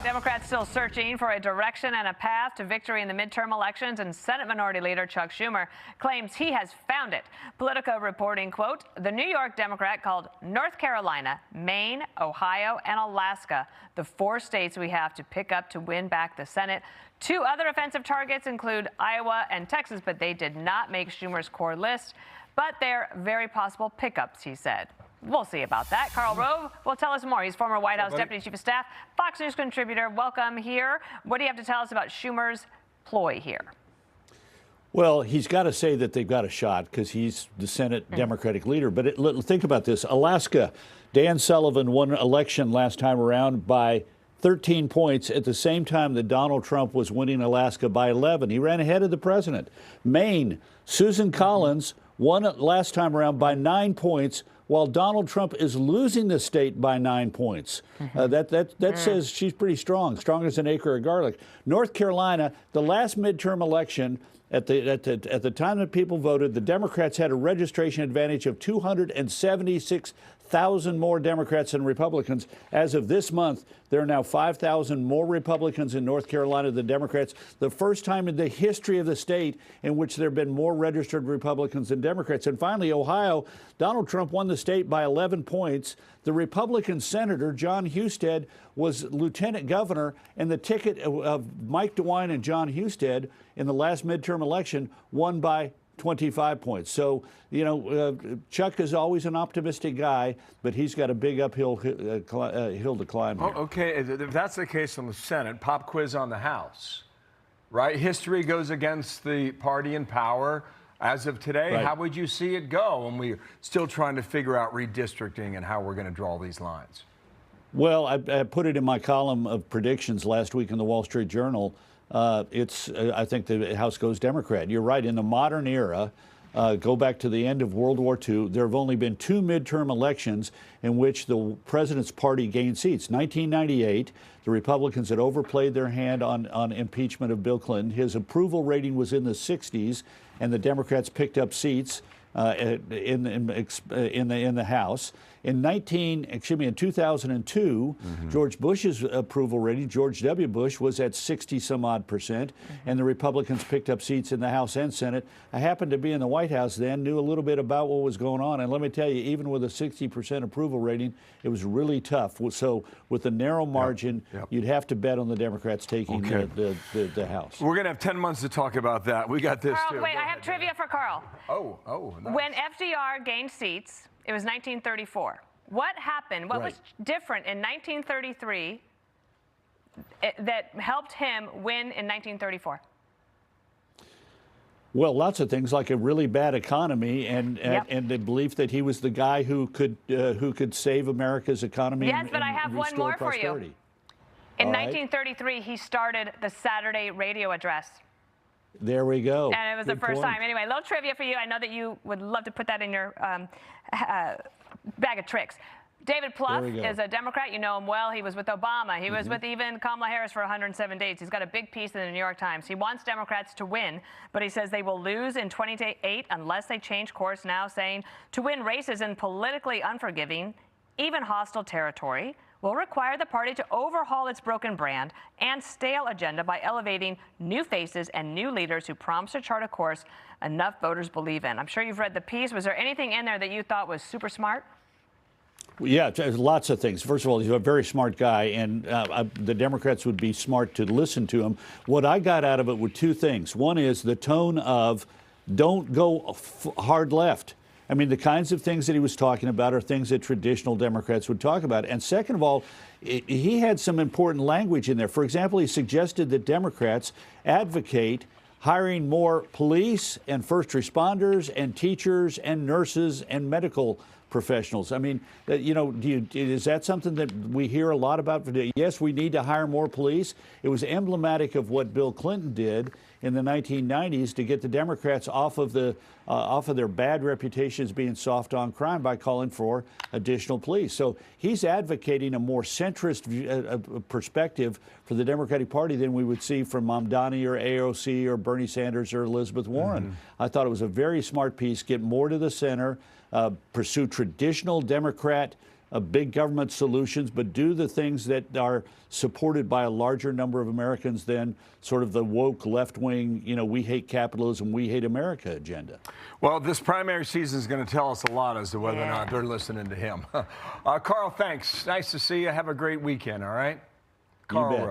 Democrats still searching for a direction and a path to victory in the midterm elections, and Senate Minority Leader Chuck Schumer claims he has found it. Politico reporting, quote, the New York Democrat called North Carolina, Maine, Ohio, and Alaska the 4 states we have to pick up to win back the Senate. 2 other offensive targets include Iowa and Texas, but they did not make Schumer's core list. But they're very possible pickups, he said. We'll see about that. Karl Rove will tell us more. He's former White House Deputy Chief of Staff, Fox News contributor. Welcome here. What do you have to tell us about Schumer's ploy here? Well, he's got to say that they've got a shot because he's the Senate Democratic leader. But think about this. Alaska, Dan Sullivan won election last time around by 13 points at the same time that Donald Trump was winning Alaska by 11. He ran ahead of the president. Maine, Susan Collins won last time around by 9 points, while Donald Trump is losing the state by 9 points. That says she's pretty strong as an acre of garlic. North Carolina, the last midterm election, at the time that people voted, the Democrats had a registration advantage of 276,000 more Democrats than Republicans. As of this month, there are now 5,000 more Republicans in North Carolina than Democrats. The first time in the history of the state in which there have been more registered Republicans than Democrats. And finally, Ohio, Donald Trump won the state by 11 points. The Republican senator, John Husted, was lieutenant governor, and the ticket of Mike DeWine and John Husted in the last midterm election won by 25 points. So, you know, Chuck is always an optimistic guy, but he's got a big uphill hill to climb here. Oh, okay, if that's the case on the Senate, pop quiz on the House, right? History goes against the party in power. As of today, right. How would you see it go when we're still trying to figure out redistricting and how we're going to draw these lines? Well, I put it in my column of predictions last week in the Wall Street Journal. I think the House goes Democrat. You're right. In the modern era, go back to the end of World War II, there have only been 2 midterm elections in which the president's party gained seats. 1998, the Republicans had overplayed their hand on impeachment of Bill Clinton. His approval rating was in the 60s, and the Democrats picked up seats in the House. In 2002, George Bush's approval rating, George W. Bush, was at 60-some-odd%, and the Republicans picked up seats in the House and Senate. I happened to be in the White House then, knew a little bit about what was going on, and let me tell you, even with a 60% approval rating, it was really tough. So with a narrow margin, you'd have to bet on the Democrats taking the House. We're going to have 10 months to talk about that. We got this, Karl, wait, I have trivia for Karl. Oh, nice. When FDR gained seats, it was 1934. What happened? What was different in 1933 that helped him win in 1934? Well, lots of things, like a really bad economy and the belief that he was the guy who could save America's economy. Yes, but I have one more for you. In 1933, he started the Saturday radio address. There we go. And it was the first time. Anyway, a little trivia for you. I know that you would love to put that in your bag of tricks. David Plouffe is a Democrat. You know him well. He was with Obama. He was with even Kamala Harris for 107 days. He's got a big piece in the New York Times. He wants Democrats to win, but he says they will lose in 2028 unless they change course now, saying to win races in politically unforgiving, even hostile territory will require the party to overhaul its broken brand and stale agenda by elevating new faces and new leaders who promise to chart a course enough voters believe in. I'm sure you've read the piece. Was there anything in there that you thought was super smart? Yeah, there's lots of things. First of all, he's a very smart guy, and the Democrats would be smart to listen to him. What I got out of it were 2 things. One is the tone of don't go hard left. I mean, the kinds of things that he was talking about are things that traditional Democrats would talk about. And second of all, he had some important language in there. For example, he suggested that Democrats advocate hiring more police and first responders and teachers and nurses and medical professionals. I mean, you know, is that something that we hear a lot about? Yes, we need to hire more police. It was emblematic of what Bill Clinton did in the 1990s to get the Democrats off of their bad reputations being soft on crime by calling for additional police. So he's advocating a more centrist perspective for the Democratic Party than we would see from Mamdani or AOC or Bernie Sanders or Elizabeth Warren. I thought it was a very smart piece. Get more to the center, pursue traditional Democrat big government solutions, but do the things that are supported by a larger number of Americans than sort of the woke left-wing, we hate capitalism, we hate America agenda. Well, this primary season is going to tell us a lot as to whether or not they're listening to him. Karl, thanks. Nice to see you. Have a great weekend, all right? Karl Rove.